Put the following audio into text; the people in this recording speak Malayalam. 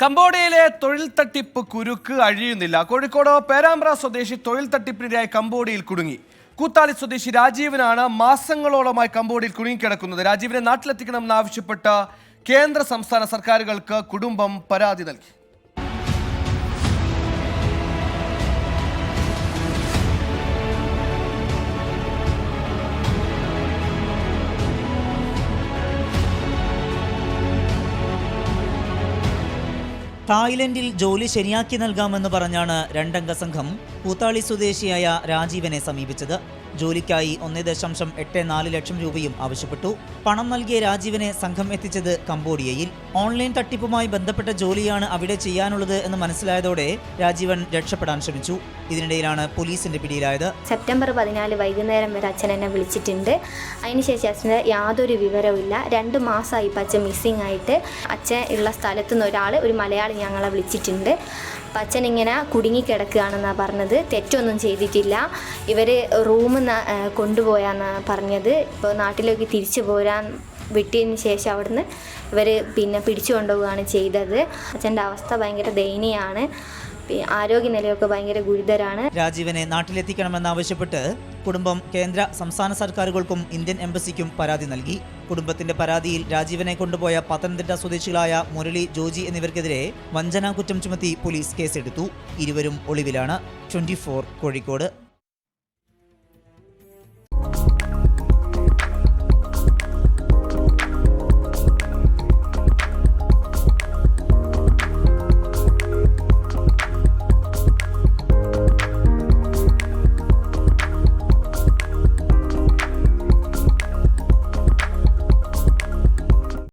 കംബോഡിയയിലെ തൊഴിൽ തട്ടിപ്പ് കുരുക്ക് അഴിയുന്നില്ല. കോഴിക്കോട് പേരാമ്പ്ര സ്വദേശി തൊഴിൽ തട്ടിപ്പിനിരയായി കംബോഡിയയിൽ കുടുങ്ങി. കൂത്താളി സ്വദേശി രാജീവനാണ് മാസങ്ങളോളമായി കംബോഡിയയിൽ കുടുങ്ങിക്കിടക്കുന്നത്. രാജീവിനെ നാട്ടിലെത്തിക്കണമെന്നാവശ്യപ്പെട്ട കേന്ദ്ര സംസ്ഥാന സർക്കാരുകൾക്ക് കുടുംബം പരാതി നൽകി. തായ്ലൻഡിൽ ജോലി ശരിയാക്കി നൽകാമെന്ന് പറഞ്ഞാണ് രണ്ടംഗ സംഘം കൂത്താളി സ്വദേശിയായ രാജീവനെ സമീപിച്ചത്. ജോലിക്കായി 1.84 ലക്ഷം രൂപയും ആവശ്യപ്പെട്ടു. പണം നൽകിയ രാജീവനെ സംഘം എത്തിച്ചത് കംബോഡിയയിൽ. ഓൺലൈൻ തട്ടിപ്പുമായി ബന്ധപ്പെട്ട ജോലിയാണ് അവിടെ ചെയ്യാനുള്ളത് എന്ന് മനസ്സിലായതോടെ രാജീവൻ രക്ഷപ്പെടാൻ ശ്രമിച്ചു. ഇതിനിടയിലാണ് പോലീസിന്റെ പിടിയിലായത്. സെപ്റ്റംബർ 14 വൈകുന്നേരം വരെ അച്ഛൻ എന്നെ വിളിച്ചിട്ടുണ്ട്. അതിനുശേഷം അച്ഛൻ്റെ യാതൊരു വിവരവുമില്ല. 2 മാസമായി ഇപ്പം അച്ഛൻ മിസ്സിങ് ആയിട്ട്. അച്ഛൻ ഉള്ള സ്ഥലത്തു നിന്ന് ഒരാൾ, ഒരു മലയാളി ഞങ്ങളെ വിളിച്ചിട്ടുണ്ട്. അപ്പം അച്ഛൻ ഇങ്ങനെ കുടുങ്ങിക്കിടക്കുകയാണെന്നാണ് പറഞ്ഞത്. തെറ്റൊന്നും ചെയ്തിട്ടില്ല. ഇവർ റൂമിൽ നിന്ന് കൊണ്ടുപോയാന്നാണ് പറഞ്ഞത്. ഇപ്പോൾ നാട്ടിലേക്ക് തിരിച്ചു പോരാൻ വിട്ടതിന് ശേഷം അവിടുന്ന് ഇവർ പിടിച്ചു കൊണ്ടുപോവുകയാണ് ചെയ്തത്. അച്ഛൻ്റെ അവസ്ഥ ഭയങ്കര ദയനീയമാണ്. ആരോഗ്യനിലയൊക്കെ ഭയങ്കര ഗുരുതരാണ്. രാജീവനെ നാട്ടിലെത്തിക്കണമെന്നാവശ്യപ്പെട്ട് കുടുംബം കേന്ദ്ര സംസ്ഥാന സർക്കാരുകൾക്കും ഇന്ത്യൻ എംബസിക്കും പരാതി നൽകി. കുടുംബത്തിന്റെ പരാതിയിൽ രാജീവനെ കൊണ്ടുപോയ പത്തനംതിട്ട സ്വദേശികളായ മുരളി, ജോജി എന്നിവർക്കെതിരെ വഞ്ചനാ കുറ്റം ചുമത്തി പോലീസ് കേസെടുത്തു. ഇരുവരും ഒളിവിലാണ്. 24 കോഴിക്കോട്.